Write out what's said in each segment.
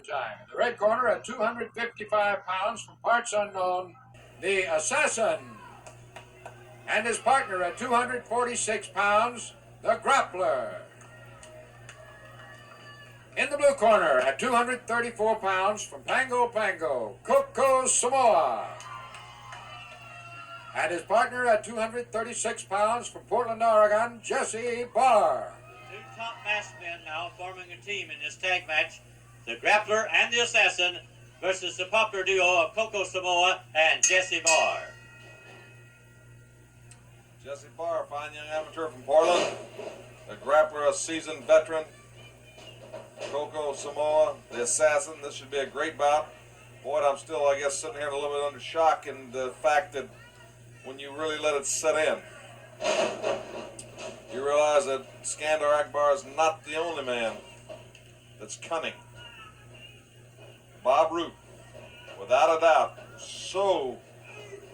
time. In the red corner at 255 pounds from parts unknown, the Assassin. And his partner at 246 pounds, the Grappler. In the blue corner at 234 pounds from Pango, Coco, Samoa. And his partner at 236 pounds from Portland, Oregon, Jesse Barr. Two top masked men now forming a team in this tag match. The Grappler and the Assassin versus the popular duo of Coco Samoa and Jesse Barr. Jesse Barr, fine young amateur from Portland. The Grappler, a seasoned veteran. Coco Samoa, the Assassin. This should be a great bout. Boy, I'm still, I guess, sitting here a little bit under shock in the fact that when you really let it set in, you realize that Skandar Akbar is not the only man that's cunning. Bob Roop, without a doubt, so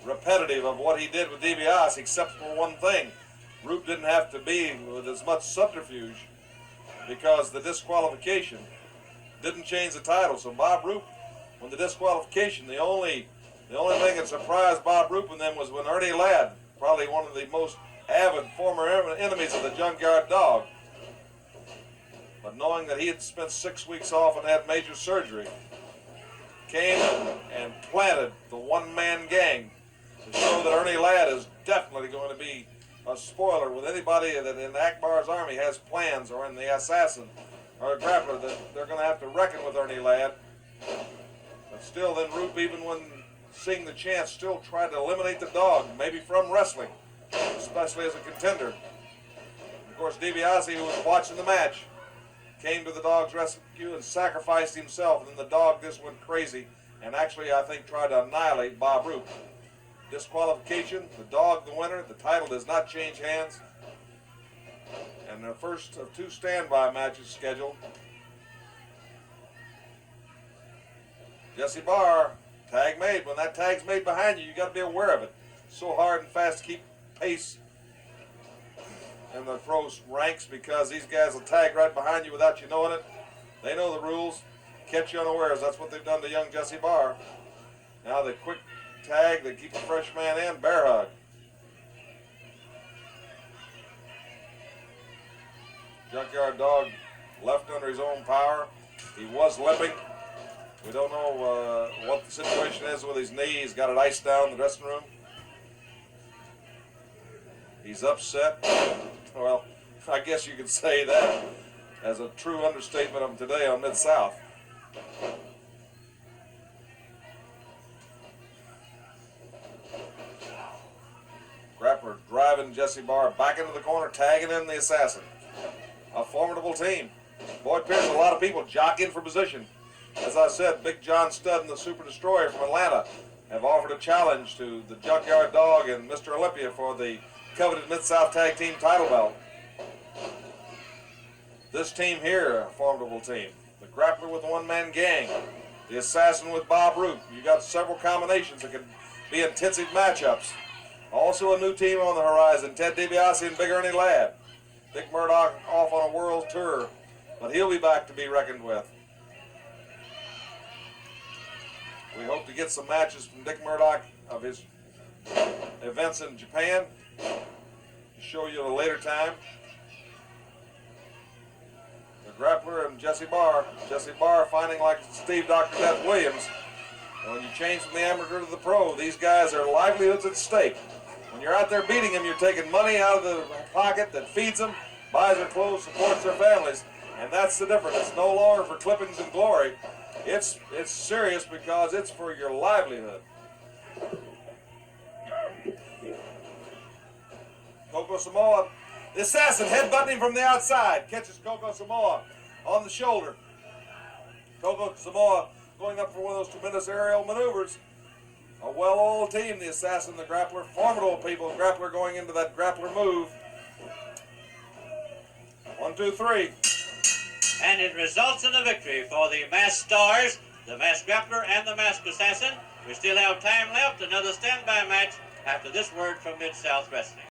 repetitive of what he did with DiBiase, except for one thing. Roop didn't have to be with as much subterfuge because the disqualification didn't change the title. So Bob Roop, when the disqualification, the only thing that surprised Bob Roop and them was when Ernie Ladd, probably one of the most avid former enemies of the Junkyard Dog, but knowing that he had spent 6 weeks off and had major surgery, came and planted the one-man gang to show that Ernie Ladd is definitely going to be a spoiler with anybody that in Akbar's army has plans, or in the Assassin or a Grappler, that they're going to have to reckon with Ernie Ladd. But still, then Roop, even when seeing the chance, still tried to eliminate the Dog, maybe from wrestling, especially as a contender. Of course, DiBiase, who was watching the match, came to the Dog's rescue and sacrificed himself, and then the Dog just went crazy and actually, I think, tried to annihilate Bob Roop. Disqualification, the Dog the winner. The title does not change hands. And the first of two standby matches scheduled. Jesse Barr, tag made. When that tag's made behind you, you got to be aware of it. It's so hard and fast to keep pace in the pros ranks because these guys will tag right behind you without you knowing it. They know the rules. Catch you unawares. That's what they've done to young Jesse Barr. Now the quick tag that keeps the fresh man in, bear hug. Junkyard Dog left under his own power. He was limping. We don't know what the situation is with his knee. He's got it iced down in the dressing room. He's upset. Well, I guess you could say that as a true understatement of him today on Mid-South. Grappler driving Jesse Barr back into the corner, tagging in the Assassin. A formidable team. Boyd Pierce, a lot of people jockeying for position. As I said, Big John Studd and the Super Destroyer from Atlanta have offered a challenge to the Junkyard Dog and Mr. Olympia for the coveted Mid-South Tag Team title belt. This team here, a formidable team. The Grappler with the one-man gang. The Assassin with Bob Roop. You got several combinations that could be intensive matchups. Also a new team on the horizon, Ted DiBiase and Big Ernie Ladd. Dick Murdoch off on a world tour, but he'll be back to be reckoned with. We hope to get some matches from Dick Murdoch of his events in Japan to show you at a later time. The Grappler and Jesse Barr. Jesse Barr finding like Steve Dr. Death Williams. And when you change from the amateur to the pro, these guys are livelihoods at stake. When you're out there beating them, you're taking money out of the pocket that feeds them, buys their clothes, supports their families, and that's the difference. It's no longer for clippings and glory. It's serious because it's for your livelihood. Coco Samoa, the Assassin headbutting him from the outside, catches Coco Samoa on the shoulder. Coco Samoa going up for one of those tremendous aerial maneuvers. A well-oiled team, the Assassin, the Grappler, formidable people. Grappler going into that Grappler move. 1, 2, 3. And it results in a victory for the Masked Stars, the Masked Grappler, and the Masked Assassin. We still have time left, another standby match after this word from Mid-South Wrestling.